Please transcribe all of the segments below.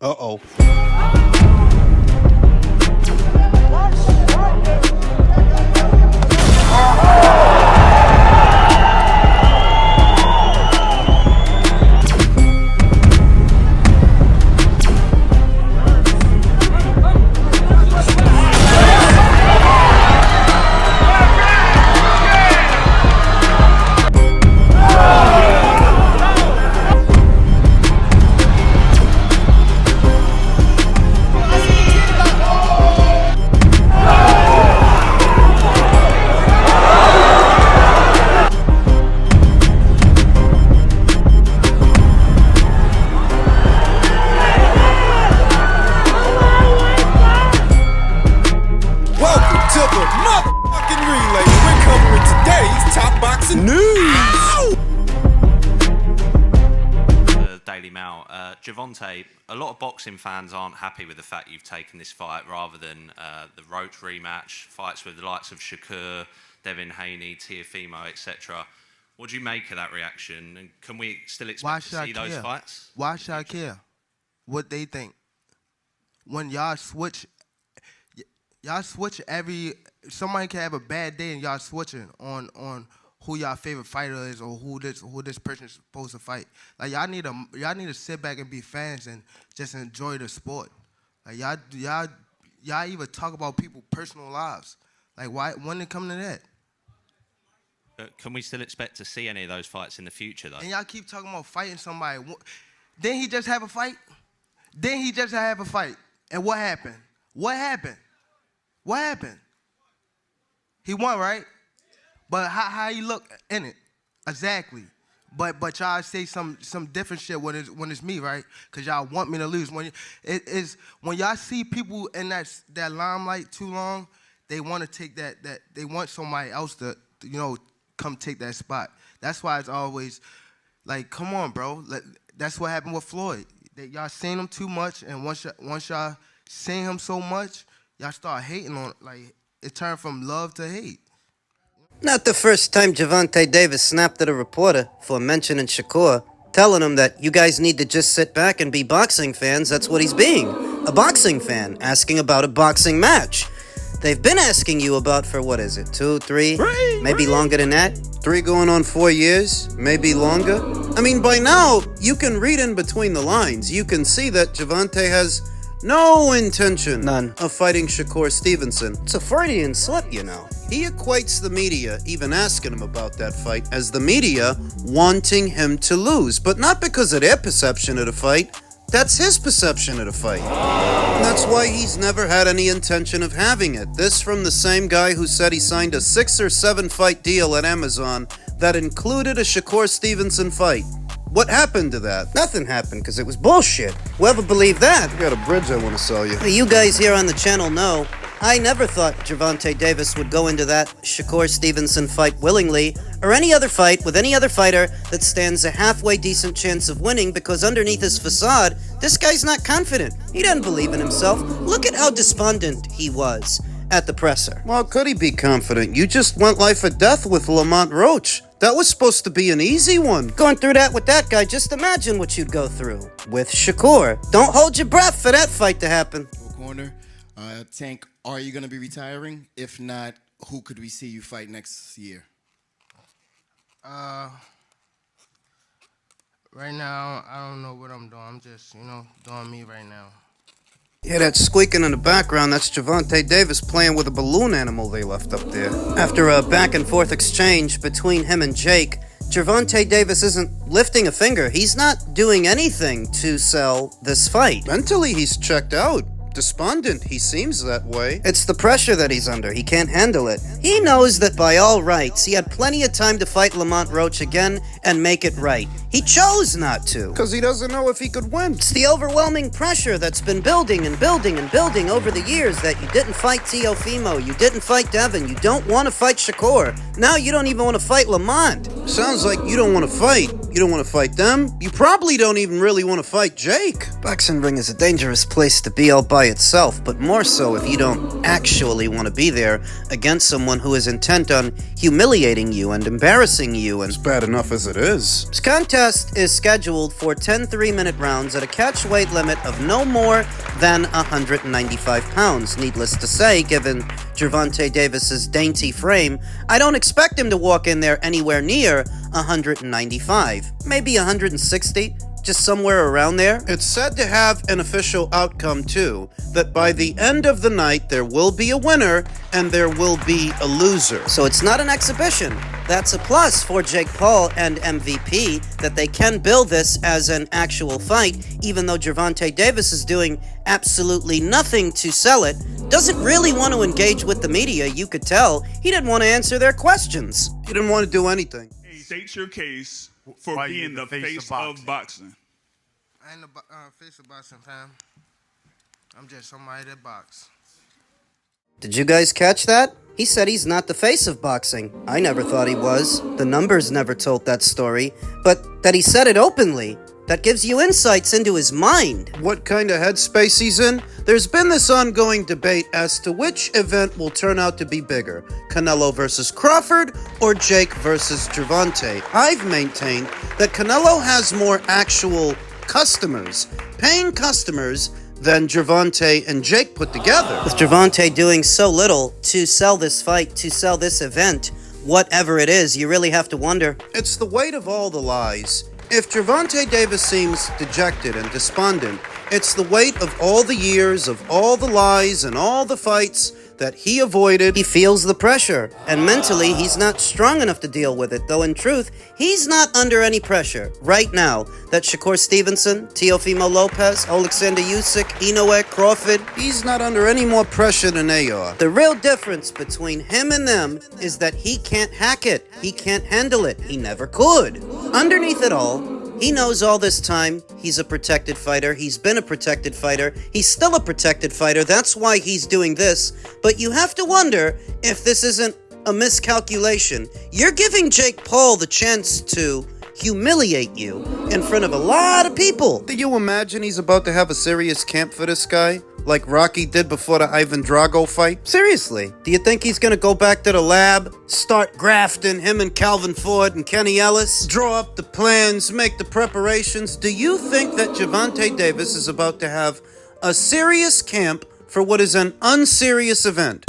Uh-oh. Gervonta, a lot of boxing fans aren't happy with the fact you've taken this fight rather than the Roach rematch, fights with the likes of Shakur, Devin Haney, Teofimo, etc. What do you make of that reaction? And can we still expect to see those fights? Why should I care what they think? When y'all switch somebody can have a bad day and y'all switching on who y'all favorite fighter is or who this person is supposed to fight. Like y'all need to sit back and be fans and just enjoy the sport. Like y'all even talk about people's personal lives. Like why when it come to that? Can we still expect to see any of those fights in the future though? And y'all keep talking about fighting somebody. Didn't he just have a fight? Didn't he just have a fight? And what happened? What happened? What happened? He won, right? But how he look in it? Exactly. But y'all say some different shit when it's me, right? Cause y'all want me to lose. When y'all see people in that limelight too long, they want to take that they want somebody else to come take that spot. That's why it's always like, come on, bro. That's what happened with Floyd. Y'all seen him too much, and once y'all seen him so much, y'all start hating on it. Like it turned from love to hate. Not the first time Gervonta Davis snapped at a reporter for mentioning Shakur, telling him that you guys need to just sit back and be boxing fans. That's what he's being. A boxing fan, asking about a boxing match. They've been asking you about for, what is it, 2, 3, maybe longer than that? 3 going on 4 years, maybe longer? I mean, by now, you can read in between the lines. You can see that Gervonta has no intention of fighting Shakur Stevenson. It's a Freudian slip, you know. He equates the media, even asking him about that fight, as the media wanting him to lose. But not because of their perception of the fight. That's his perception of the fight. And that's why he's never had any intention of having it. This from the same guy who said he signed a 6 or 7 fight deal at Amazon that included a Shakur Stevenson fight. What happened to that? Nothing happened, because it was bullshit. Whoever believed that? I got a bridge I want to sell you. You guys here on the channel know, I never thought Gervonta Davis would go into that Shakur Stevenson fight willingly, or any other fight with any other fighter that stands a halfway decent chance of winning, because underneath his facade, this guy's not confident. He doesn't believe in himself. Look at how despondent he was at the presser. Well, could he be confident? You just went life or death with Lamont Roach. That was supposed to be an easy one. Going through that with that guy, just imagine what you'd go through with Shakur. Don't hold your breath for that fight to happen. Corner, Tank, are you going to be retiring? If not, who could we see you fight next year? Right now, I don't know what I'm doing. I'm just, doing me right now. Yeah, that squeaking in the background, that's Gervonta Davis playing with a balloon animal they left up there. After a back-and-forth exchange between him and Jake, Gervonta Davis isn't lifting a finger. He's not doing anything to sell this fight. Mentally, he's checked out. Despondent, he seems that way. It's the pressure that he's under. He can't handle it. He knows that by all rights, he had plenty of time to fight Lamont Roach again and make it right. He chose not to. Because he doesn't know if he could win. It's the overwhelming pressure that's been building and building and building over the years that you didn't fight Teofimo, you didn't fight Devin, you don't want to fight Shakur. Now you don't even want to fight Lamont. Sounds like you don't want to fight. You don't want to fight them. You probably don't even really want to fight Jake. Boxing ring is a dangerous place to be all by itself, but more so if you don't actually want to be there against someone who is intent on humiliating you and embarrassing you. And it's bad enough as it is. This contest is scheduled for 10 3-minute rounds at a catch weight limit of no more than 195 pounds. Needless to say, given Gervonta Davis's dainty frame, I don't expect him to walk in there anywhere near 195. Maybe 160, just somewhere around there. It's said to have an official outcome too, that by the end of the night there will be a winner and there will be a loser. So it's not an exhibition. That's a plus for Jake Paul and MVP, that they can build this as an actual fight, even though Gervonta Davis is doing absolutely nothing to sell it. Doesn't really want to engage with the media, you could tell. He didn't want to answer their questions. He didn't want to do anything. State your case for being the face of boxing. I ain't the face of boxing, fam. I'm just somebody that box. Did you guys catch that? He said he's not the face of boxing. I never thought he was. The numbers never told that story. But that he said it openly, that gives you insights into his mind. What kind of headspace he's in? There's been this ongoing debate as to which event will turn out to be bigger, Canelo versus Crawford or Jake versus Gervonta. I've maintained that Canelo has more actual customers, paying customers, than Gervonta and Jake put together. With Gervonta doing so little to sell this fight, to sell this event, whatever it is, you really have to wonder. It's the weight of all the lies. If Gervonta Davis seems dejected and despondent, it's the weight of all the years, of all the lies and all the fights that he avoided. He feels the pressure, and mentally he's not strong enough to deal with it, though in truth, he's not under any pressure right now that Shakur Stevenson, Teofimo Lopez, Alexander Usyk, Inoue, Crawford, he's not under any more pressure than they are. The real difference between him and them is that he can't hack it, he can't handle it, he never could. Underneath it all, he knows all this time he's a protected fighter. He's been a protected fighter. He's still a protected fighter. That's why he's doing this. But you have to wonder if this isn't a miscalculation. You're giving Jake Paul the chance to humiliate you in front of a lot of people. Do you imagine he's about to have a serious camp for this guy? Like Rocky did before the Ivan Drago fight? Seriously, do you think he's gonna go back to the lab, start grafting him and Calvin Ford and Kenny Ellis, draw up the plans, make the preparations? Do you think that Gervonta Davis is about to have a serious camp for what is an unserious event?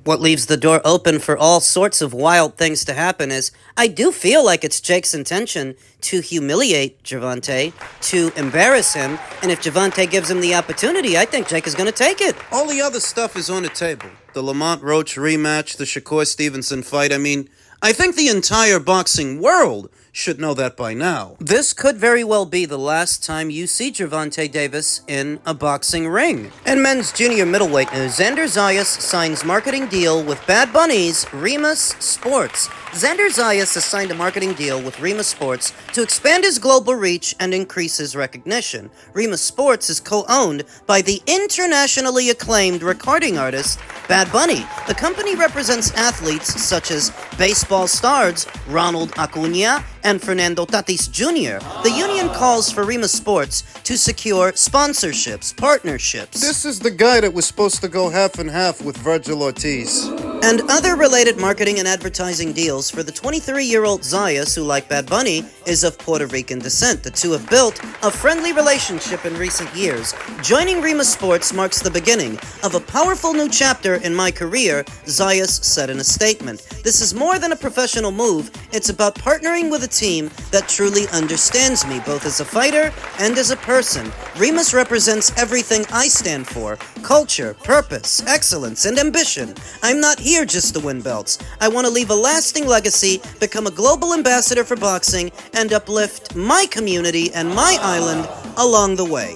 What leaves the door open for all sorts of wild things to happen is, I do feel like it's Jake's intention to humiliate Gervonta, to embarrass him, and if Gervonta gives him the opportunity, I think Jake is going to take it. All the other stuff is on the table. The Lamont Roach rematch, the Shakur Stevenson fight, I think the entire boxing world should know that by now. This could very well be the last time you see Gervonta Davis in a boxing ring. In men's junior middleweight news, Xander Zayas signs marketing deal with Bad Bunny's Rimas Sports. Xander Zayas has signed a marketing deal with Rimas Sports to expand his global reach and increase his recognition. Rimas Sports is co-owned by the internationally acclaimed recording artist Bad Bunny. The company represents athletes such as baseball stars Ronald Acuna and Fernando Tatis Jr. The union calls for Rimas Sports to secure sponsorships, partnerships. This is the guy that was supposed to go half and half with Virgil Ortiz. And other related marketing and advertising deals for the 23-year-old Zayas, who, like Bad Bunny, is of Puerto Rican descent. The two have built a friendly relationship in recent years. Joining Rimas Sports marks the beginning of a powerful new chapter in my career, Zayas said in a statement. This is more than a professional move. It's about partnering with a team that truly understands me, both as a fighter and as a person. Rimas represents everything I stand for: culture, purpose, excellence, and ambition. I'm not here just to win belts. I want to leave a lasting legacy, become a global ambassador for boxing, and uplift my community and my island along the way.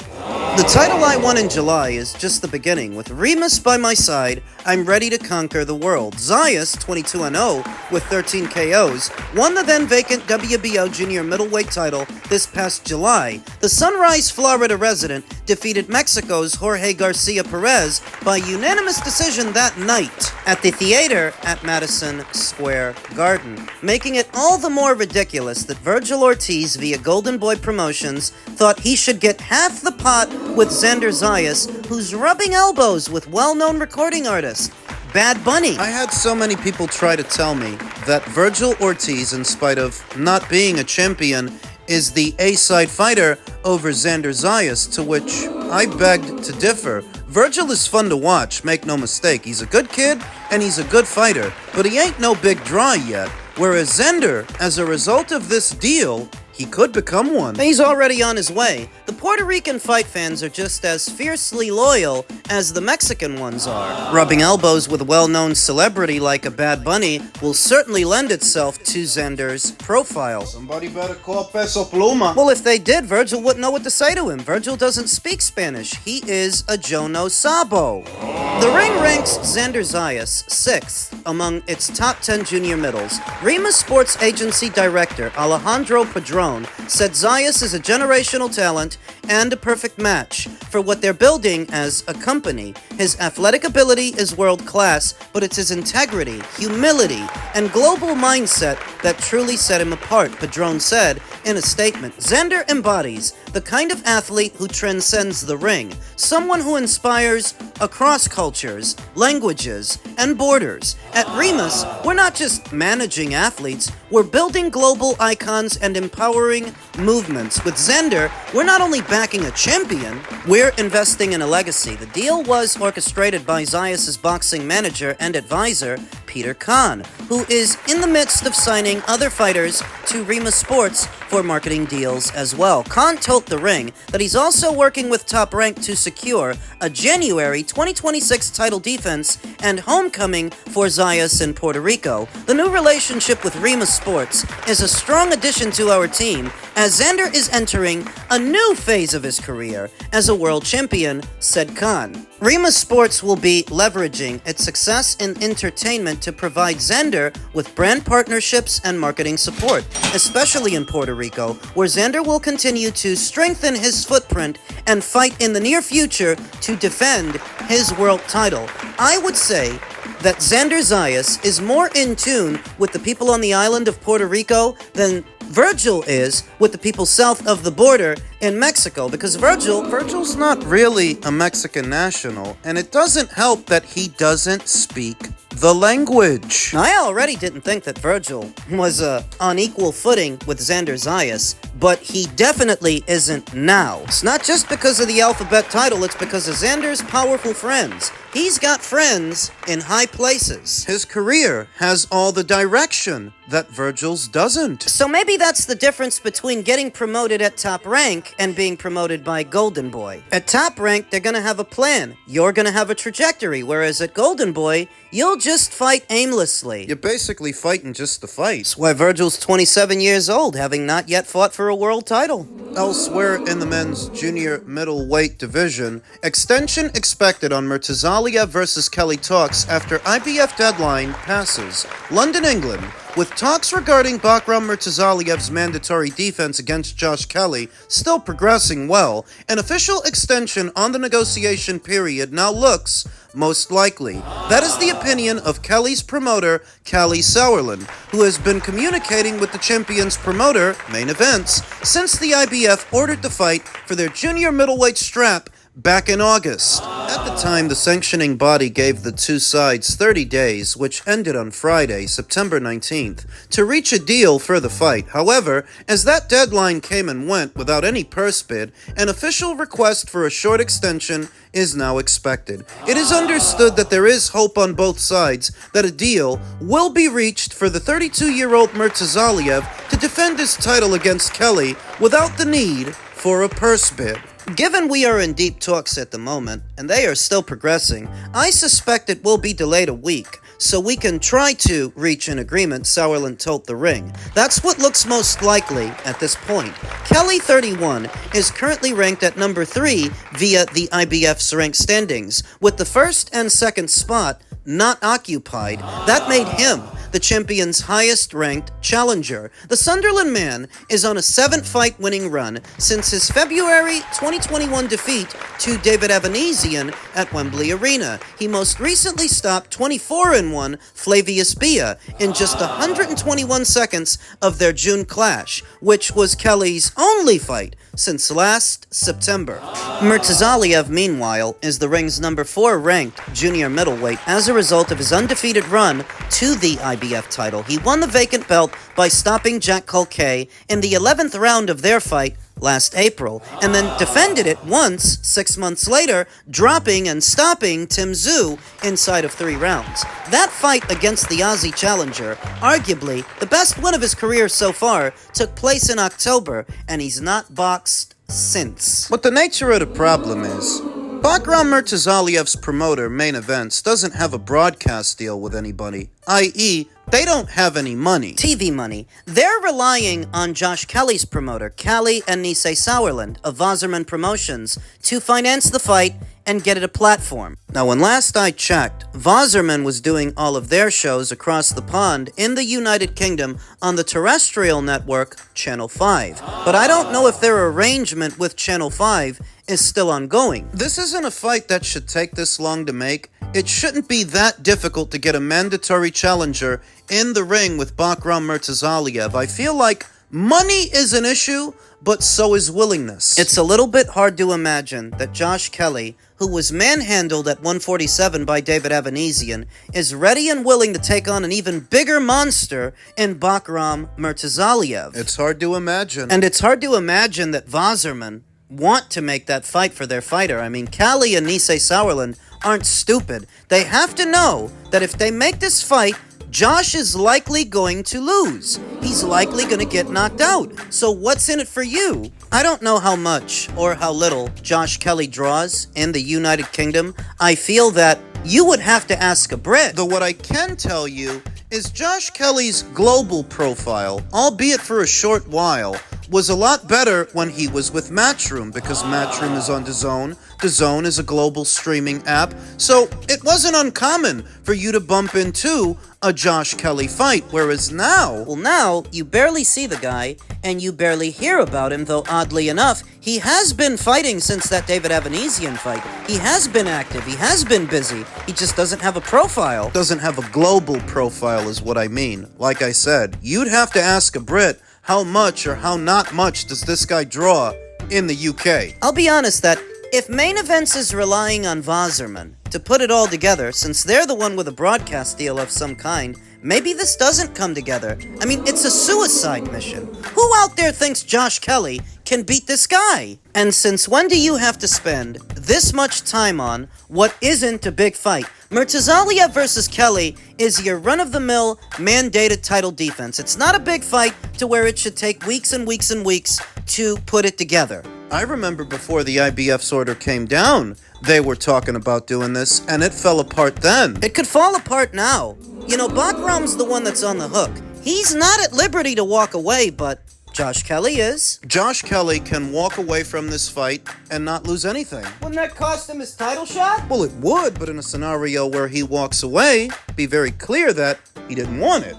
The title I won in July is just the beginning. With Rimas by my side, I'm ready to conquer the world. Zayas, 22-0, with 13 KOs, won the then vacant WBO junior middleweight title this past July. The Sunrise, Florida resident defeated Mexico's Jorge Garcia Perez by unanimous decision that night at the theater at Madison Square Garden, making it all the more ridiculous that Virgil Ortiz via Golden Boy Promotions thought he should get half the pot with Xander Zayas, who's rubbing elbows with well-known recording artist Bad Bunny. I had so many people try to tell me that Virgil Ortiz, in spite of not being a champion, is the A-side fighter over Xander Zayas, to which I begged to differ. Virgil is fun to watch, make no mistake. He's a good kid, and he's a good fighter, but he ain't no big draw yet. Whereas Xander, as a result of this deal, he could become one. He's already on his way. The Puerto Rican fight fans are just as fiercely loyal as the Mexican ones are. Rubbing elbows with a well-known celebrity like a Bad Bunny will certainly lend itself to Xander's profile. Somebody better call Peso Pluma. Well, if they did, Virgil wouldn't know what to say to him. Virgil doesn't speak Spanish. He is a Joe No Sabo. The ring ranks Xander Zayas 6th among its top 10 junior middles. Rimas Sports agency director Alejandro Padron said Zayas is a generational talent and a perfect match for what they're building as a company. His athletic ability is world-class, but it's his integrity, humility, and global mindset that truly set him apart, Padron said in a statement. Xander embodies the kind of athlete who transcends the ring, someone who inspires across cultures, languages, and borders. At Rimas, we're not just managing athletes, we're building global icons and empowering movements. With Xander, we're not only backing a champion, we're investing in a legacy. The deal was orchestrated by Zayas' boxing manager and advisor, Peter Khan, who is in the midst of signing other fighters to Rimas Sports for marketing deals as well. Khan told The Ring that he's also working with Top Rank to secure a January 2026 title defense and homecoming for Zayas in Puerto Rico. The new relationship with Rimas Sports is a strong addition to our team as Xander is entering a new phase of his career as a world champion, said Khan. Rimas Sports will be leveraging its success in entertainment to provide Xander with brand partnerships and marketing support, especially in Puerto Rico, where Xander will continue to strengthen his footprint and fight in the near future to defend his world title. I would say that Xander Zayas is more in tune with the people on the island of Puerto Rico than Virgil is with the people south of the border in Mexico, because Virgil's not really a Mexican national, and it doesn't help that he doesn't speak the language. Now, I already didn't think that Virgil was on equal footing with Xander Zayas, but he definitely isn't now. It's not just because of the alphabet title, it's because of Xander's powerful friends. He's got friends in high places. His career has all the direction that Virgil's doesn't. So maybe that's the difference between getting promoted at Top Rank and being promoted by Golden Boy. At Top Rank, they're gonna have a plan. You're gonna have a trajectory, whereas at Golden Boy, you'll just fight aimlessly. You're basically fighting just to fight. That's why Virgil's 27 years old, having not yet fought for a world title. Elsewhere in the men's junior middleweight division, extension expected on Murtazaliev versus Kelly talks after IBF deadline passes. London, England. With talks regarding Bakram Murtazaliev's mandatory defense against Josh Kelly still progressing well, an official extension on the negotiation period now looks most likely. That is the opinion of Kelly's promoter, Callie Sauerland, who has been communicating with the champion's promoter, Main Events, since the IBF ordered the fight for their junior middleweight strap back in August. At the time, the sanctioning body gave the two sides 30 days, which ended on Friday, September 19th, to reach a deal for the fight. However, as that deadline came and went without any purse bid, an official request for a short extension is now expected. It is understood that there is hope on both sides that a deal will be reached for the 32-year-old Murtazaliev to defend his title against Kelly without the need for a purse bid. Given we are in deep talks at the moment, and they are still progressing, I suspect it will be delayed a week. so we can try to reach an agreement, Sauerland told The Ring. That's what looks most likely at this point. Kelly, 31, is currently ranked at number 3 via the IBF's rank standings, with the first and second spot not occupied. That made him the champion's highest-ranked challenger. The Sunderland man is on a 7-fight winning run since his February 2021 defeat to David Evanesian at Wembley Arena. He most recently stopped 24-1 Flavius Bia in just 121 seconds of their June clash, which was Kelly's only fight since last September. Murtazaliev, meanwhile, is the ring's number 4 ranked junior middleweight as a result of his undefeated run to the IBF title. He won the vacant belt by stopping Jack Culcay in the 11th round of their fight last April, and then defended it once 6 months later, dropping and stopping Tim Tszyu inside of 3 rounds. That fight against the Aussie challenger, arguably the best win of his career so far, took place in October, and he's not boxed since. What the nature of the problem is, Bakram Murtazaliev's promoter, Main Events, doesn't have a broadcast deal with anybody, i.e., they don't have any money. TV money. They're relying on Josh Kelly's promoter, Kelly and Nisei Sauerland of Wasserman Promotions, to finance the fight and get it a platform. Now, when last I checked, Wasserman was doing all of their shows across the pond in the United Kingdom on the terrestrial network Channel 5. But I don't know if their arrangement with Channel 5 is still ongoing. This isn't a fight that should take this long to make. It shouldn't be that difficult to get a mandatory challenger in the ring with Bakram Murtazaliev. I feel like money is an issue, but so is willingness. It's a little bit hard to imagine that Josh Kelly, who was manhandled at 147 by David Evanesian, is ready and willing to take on an even bigger monster in Bakram Murtazaliev. It's hard to imagine. And it's hard to imagine that Wasserman want to make that fight for their fighter. I mean, Kelly and Nisei Sauerland aren't stupid. They have to know that if they make this fight, Josh is likely going to lose. He's likely going to get knocked out. So what's in it for you? I don't know how much or how little Josh Kelly draws in the United Kingdom. I feel that you would have to ask a Brit. Though what I can tell you is Josh Kelly's global profile, albeit for a short while, was a lot better when he was with Matchroom, because Matchroom is on DAZN. DAZN is a global streaming app, so it wasn't uncommon for you to bump into a Josh Kelly fight, whereas now... Well, now, you barely see the guy, and you barely hear about him, though oddly enough, he has been fighting since that David Evanesian fight. He has been active, he has been busy, he just doesn't have a profile. Doesn't have a global profile is what I mean. Like I said, you'd have to ask a Brit, how much or how not much does this guy draw in the UK? I'll be honest that if Main Events is relying on Wasserman to put it all together, since they're the one with a broadcast deal of some kind, maybe this doesn't come together. I mean, it's a suicide mission. Who out there thinks Josh Kelly can beat this guy? And since when do you have to spend this much time on what isn't a big fight? Murtazaliev versus Kelly is your run-of-the-mill mandated title defense. It's not a big fight to where it should take weeks and weeks and weeks to put it together. I remember before the IBF's order came down, they were talking about doing this, and it fell apart then. It could fall apart now. You know, Bakram's the one that's on the hook. He's not at liberty to walk away, but Josh Kelly is. Josh Kelly can walk away from this fight and not lose anything. Wouldn't that cost him his title shot? Well, it would, but in a scenario where he walks away, be very clear that he didn't want it.